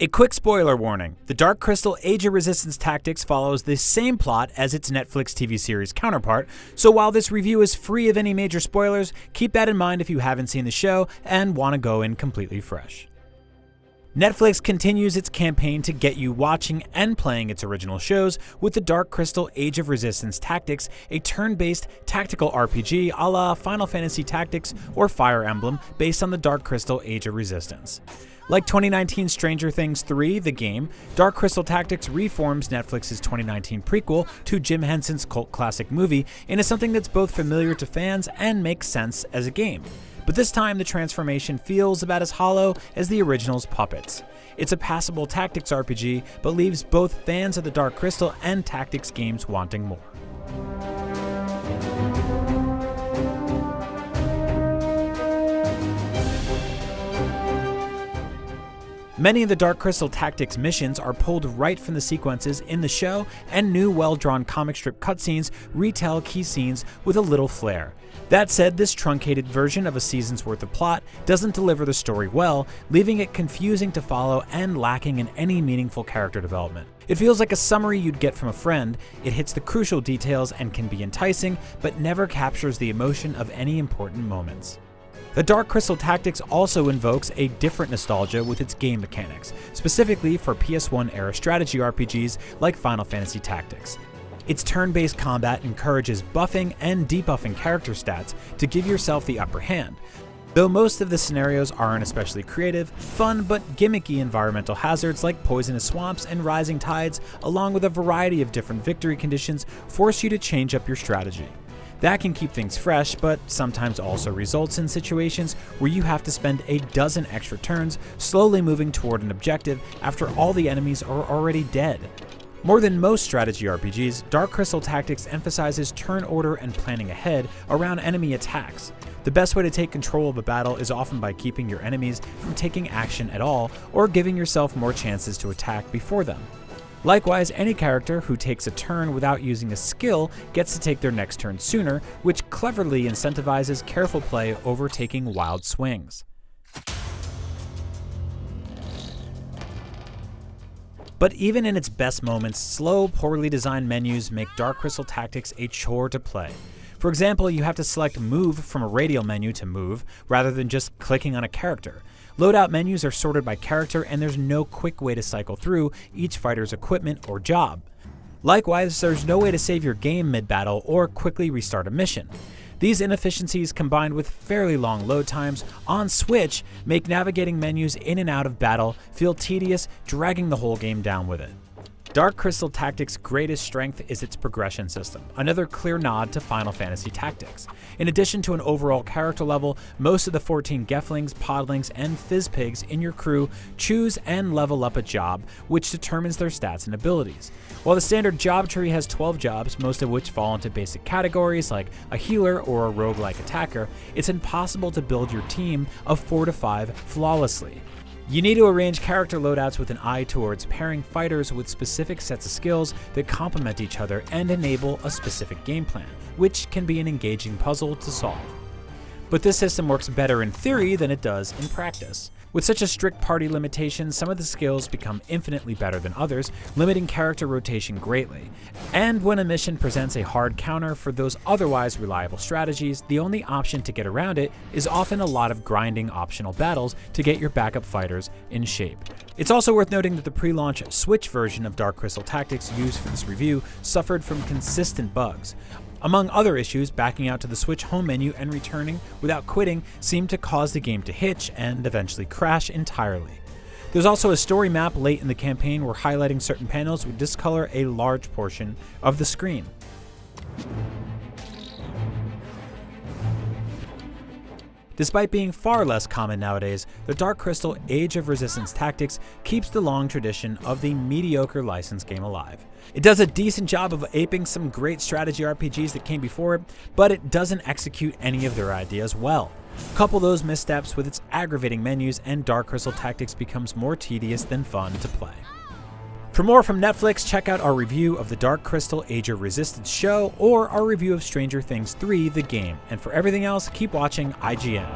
A quick spoiler warning. The Dark Crystal Age of Resistance Tactics follows the same plot as its Netflix TV series counterpart, so while this review is free of any major spoilers, keep that in mind if you haven't seen the show and want to go in completely fresh. Netflix continues its campaign to get you watching and playing its original shows with the Dark Crystal Age of Resistance Tactics, a turn-based tactical RPG a la Final Fantasy Tactics or Fire Emblem based on the Dark Crystal Age of Resistance. Like 2019's Stranger Things 3, the game, Dark Crystal Tactics reforms Netflix's 2019 prequel to Jim Henson's cult classic movie into something that's both familiar to fans and makes sense as a game. But this time the transformation feels about as hollow as the original's puppets. It's a passable tactics RPG, but leaves both fans of the Dark Crystal and tactics games wanting more. Many of the Dark Crystal Tactics missions are pulled right from the sequences in the show, and new well-drawn comic strip cutscenes retell key scenes with a little flair. That said, this truncated version of a season's worth of plot doesn't deliver the story well, leaving it confusing to follow and lacking in any meaningful character development. It feels like a summary you'd get from a friend. It hits the crucial details and can be enticing, but never captures the emotion of any important moments. The Dark Crystal Tactics also invokes a different nostalgia with its game mechanics, specifically for PS1-era strategy RPGs like Final Fantasy Tactics. Its turn-based combat encourages buffing and debuffing character stats to give yourself the upper hand. Though most of the scenarios aren't especially creative, fun but gimmicky environmental hazards like poisonous swamps and rising tides, along with a variety of different victory conditions, force you to change up your strategy. That can keep things fresh, but sometimes also results in situations where you have to spend a dozen extra turns slowly moving toward an objective after all the enemies are already dead. More than most strategy RPGs, Dark Crystal Tactics emphasizes turn order and planning ahead around enemy attacks. The best way to take control of a battle is often by keeping your enemies from taking action at all, or giving yourself more chances to attack before them. Likewise, any character who takes a turn without using a skill gets to take their next turn sooner, which cleverly incentivizes careful play over taking wild swings. But even in its best moments, slow, poorly designed menus make Dark Crystal Tactics a chore to play. For example, you have to select Move from a radial menu to move, rather than just clicking on a character. Loadout menus are sorted by character, and there's no quick way to cycle through each fighter's equipment or job. Likewise, there's no way to save your game mid-battle or quickly restart a mission. These inefficiencies, combined with fairly long load times on Switch, make navigating menus in and out of battle feel tedious, dragging the whole game down with it. Dark Crystal Tactics' greatest strength is its progression system, another clear nod to Final Fantasy Tactics. In addition to an overall character level, most of the 14 Geflings, Podlings, and Fizzpigs in your crew choose and level up a job, which determines their stats and abilities. While the standard job tree has 12 jobs, most of which fall into basic categories like a healer or a roguelike attacker, it's impossible to build your team of 4 to 5 flawlessly. You need to arrange character loadouts with an eye towards pairing fighters with specific sets of skills that complement each other and enable a specific game plan, which can be an engaging puzzle to solve. But this system works better in theory than it does in practice. With such a strict party limitation, some of the skills become infinitely better than others, limiting character rotation greatly. And when a mission presents a hard counter for those otherwise reliable strategies, the only option to get around it is often a lot of grinding optional battles to get your backup fighters in shape. It's also worth noting that the pre-launch Switch version of Dark Crystal Tactics used for this review suffered from consistent bugs. Among other issues, backing out to the Switch home menu and returning without quitting seemed to cause the game to hitch and eventually crash entirely. There's also a story map late in the campaign where highlighting certain panels would discolor a large portion of the screen. Despite being far less common nowadays, the Dark Crystal Age of Resistance Tactics keeps the long tradition of the mediocre license game alive. It does a decent job of aping some great strategy RPGs that came before it, but it doesn't execute any of their ideas well. Couple those missteps with its aggravating menus, and Dark Crystal Tactics becomes more tedious than fun to play. For more from Netflix, check out our review of the Dark Crystal Age of Resistance show or our review of Stranger Things 3, the game. And for everything else, keep watching IGN.